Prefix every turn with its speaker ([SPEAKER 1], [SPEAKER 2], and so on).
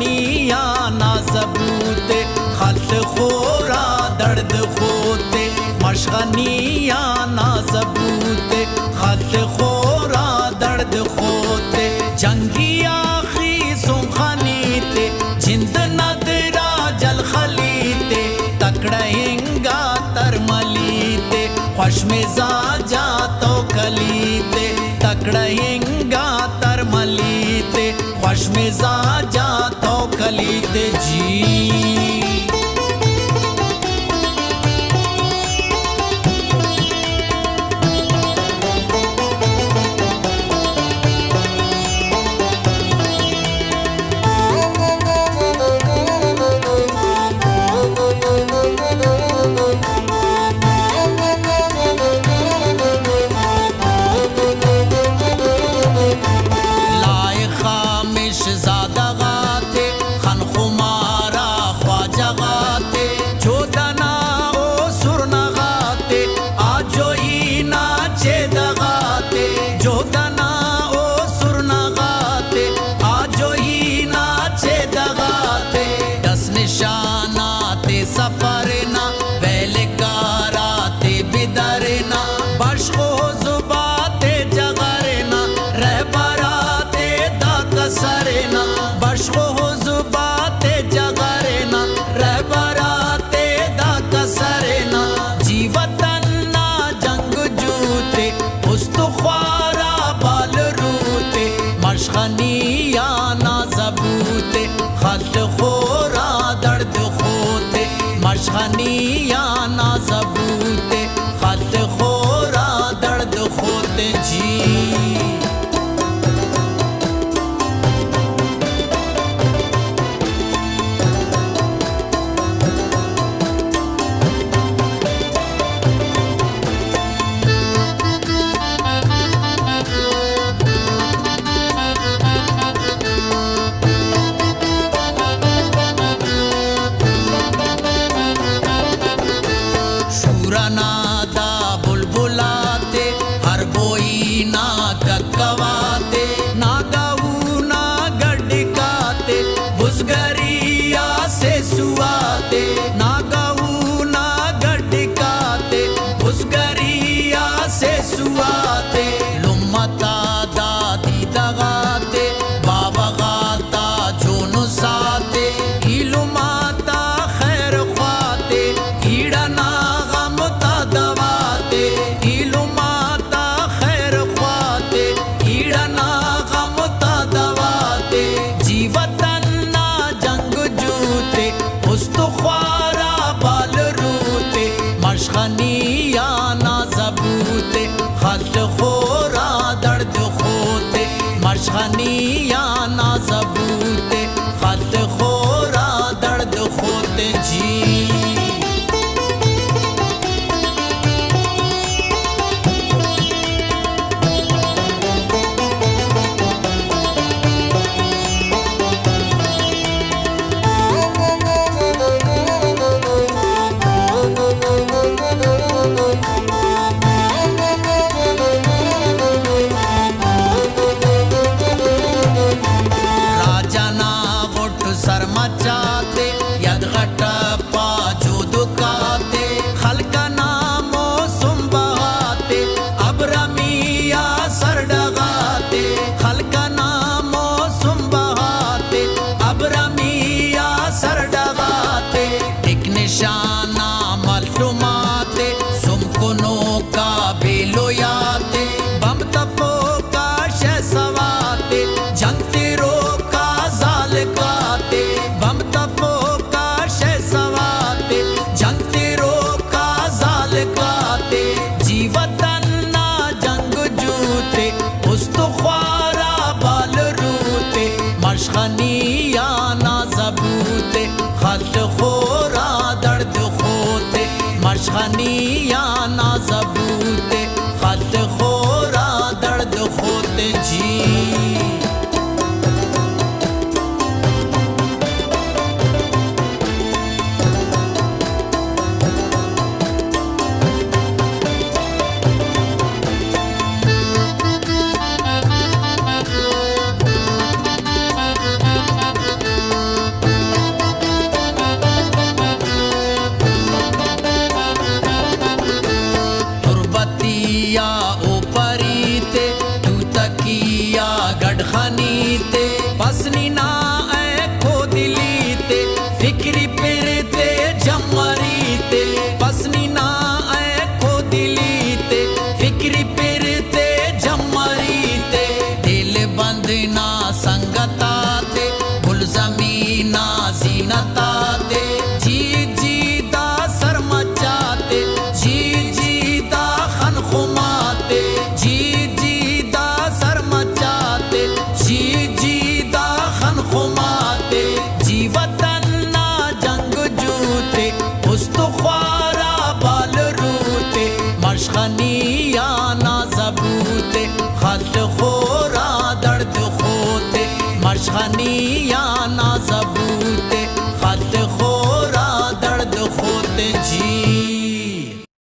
[SPEAKER 1] मशखनिया ना सबूते खत खोरा दर्द खोते मशखनिया ना सबूते खत खोरा दर्द खोते जंगी आखी सुखानीते जिंद नदरा जल खलीते तकड़ेंगा तरमलीते ख्वाश में जा तो कलीते तकड़ेंगा तरमलीते ख्वाश में जा तो कलीते जी। सफरना वेलकाराते बिदरना बशो जुबाते जगरना रहबराते दा कसरना बशो जुबाते जगरना रहबराते दा कसरना जीवतना जंग जूते उस्तख्वारा बाल रूते मशखनिया ना सबूते खत खोरा दर्द खोते मशखनिया ना सबूते खत खोरा दर्द खोते जी। नादा बुलबुलाते हर बोई ना ककवाते ना गाऊ ना गडकाते बुजगरिया से सुआते ना गाऊ ना गडकाते बुजगरिया से सुआते लुम्मता दादी दगाते बाबा गाता जोनु साते इलुमाता खैर ख्वाते कीड़ा ना इलुमाता खैर ख्वाते कीड़ा ना गमता दवाते जीवतना जंग जूते उस्तख्वारा बाल रूते मशखनिया ना सबूते खत खोरा दर्द खोते मशखनिया ना सबूते खत खोरा दर्द खोते जी। सर मचाते यद घटपा जो दुकाते खलका नामो सुम्बाते अब रमिया सर डगाते खलका नामो सुम्बाते अब रमिया सर डगाते एक निशाना मलुमाते सुमकुनो का बेलोयाते बम तफो का शहसवाते जंगतिरो का जाल का बम तफो का शहसवाते जंगतिरो का जाल काते जीवतना जंग जूते उस्तख्वारा बाल रूते मशखनिया ना सबूते खत खोरा दर्द खोते मशखनिया ना सबूते खत खोरा दर्द खोते जी। या ना ज़बूते खत खोरा दर्द खोते मशखनी या ना ज़बूते खत खोरा दर्द खोते जी